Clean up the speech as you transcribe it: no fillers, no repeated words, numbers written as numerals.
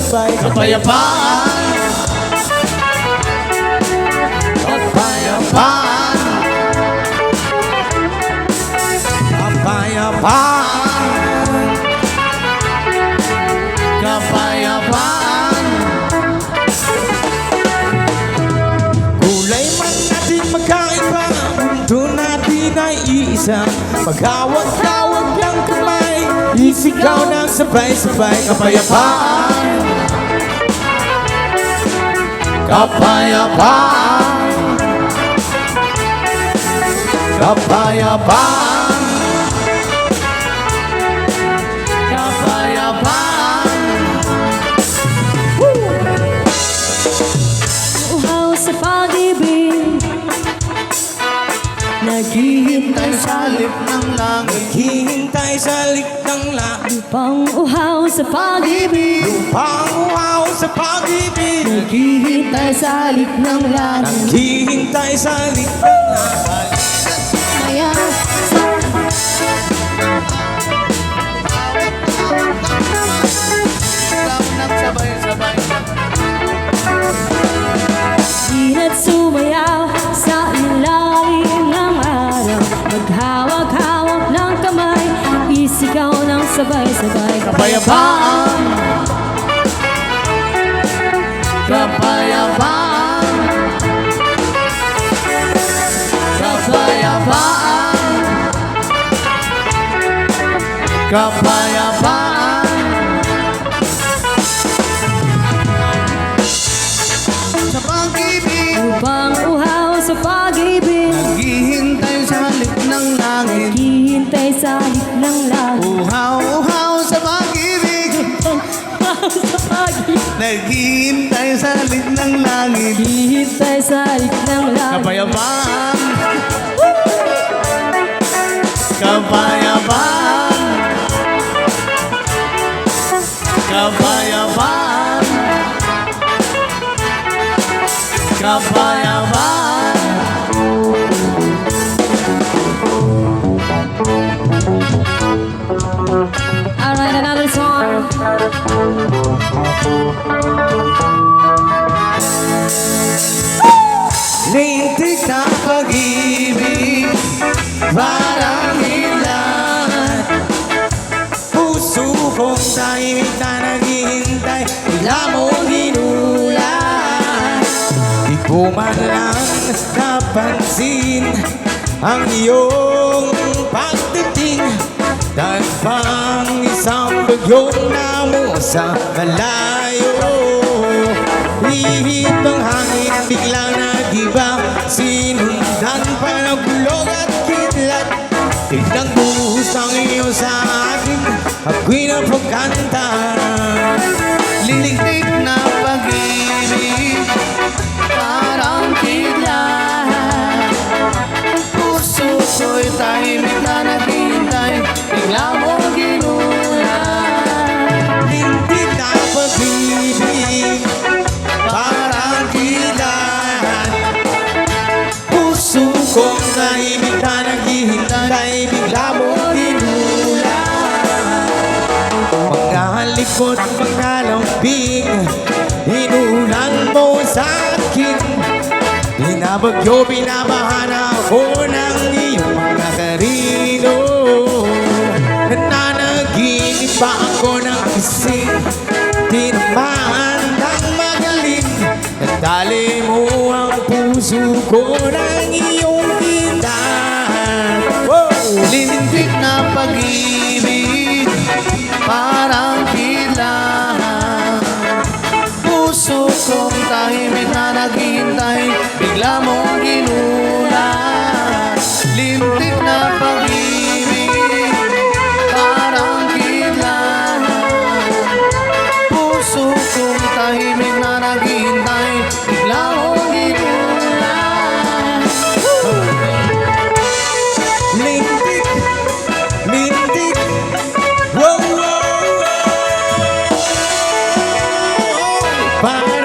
sabay-sabay. Kapayapaan, kapayapaan, Kapayapaan, kapayapaan. kulay man natin magkaiba, mundo natin ay iisa. Maghawag-hawag ng kamay, isigaw ng sabay-sabay. Kapayapaan, Kapayapaan, kapayapaan, kapayapaan. Uhaw sa pag-ibig, naghihintay sa Salip ng langit, hihintay sa likang langit. pang-uhaw sa pag-ibig, Panguhaw sa pag-ibig, naghihintay sa alik ng langit. hihintay sa likang langit. Kaya ikaw nang sabay-sabay. Sina't sumayaw sa ilalim ng araw, maghawak-hawak ng kamay, isigaw ng sabay-sabay. Kapayapaan, kapayapaan, kapayapaan, kapayapaan. Sa pag-ibig, Upang uhaw sa pag-ibig, naghihintay sa halik ng langit. naghihintay sa alik ng langit. Uhaw-uhaw sa pag-ibig, Sa pag-ibig, naghihintay sa halik ng langit. naghihintay sa alik ng langit. Kapayapaan, kapayapaan, kapayapaan, kapayapaan. Alright, another song. Lintik na pag-ibig, parang ilan. Puso kong tahimik na naghihintay, bigla mong hinulan. Di ko man lang napansin ang iyong pagdating. Tagpang isang bagyong namo sa malayo. Ihip ang hangin, biglang nag-iba. Sinundan pa ng bulog at kidlat. Tignan buhos ang iyo sa akin, ako'y napagkanta. Liligtig na pag-ibig, parang kidlat. Puso ko'y tahimik na naghihintay, bigla mong ginulat. Lintik na pag-ibig, parang kilat. Puso kong tahimik na naghihintay, bigla mong hinulan. Pagkalikot, pagkalambing, hinulan mo sa akin. Binabagyo, binabahan ako ng iyong mga karino. Nananaginip pa ako ng gising, tinamaan ng magaling. Nagdali mo ang puso ko ng iyong kintan. Lilintik na pag-ibig, parang kidlat. Puso kong tahimik na naghihintay, bigla mong ginulat. Lintik na pag-ibig, parang kidlat. Puso kong tahimik na naghihintay, bigla mong ginulat. Lintik, lintik, wow, wow, wow.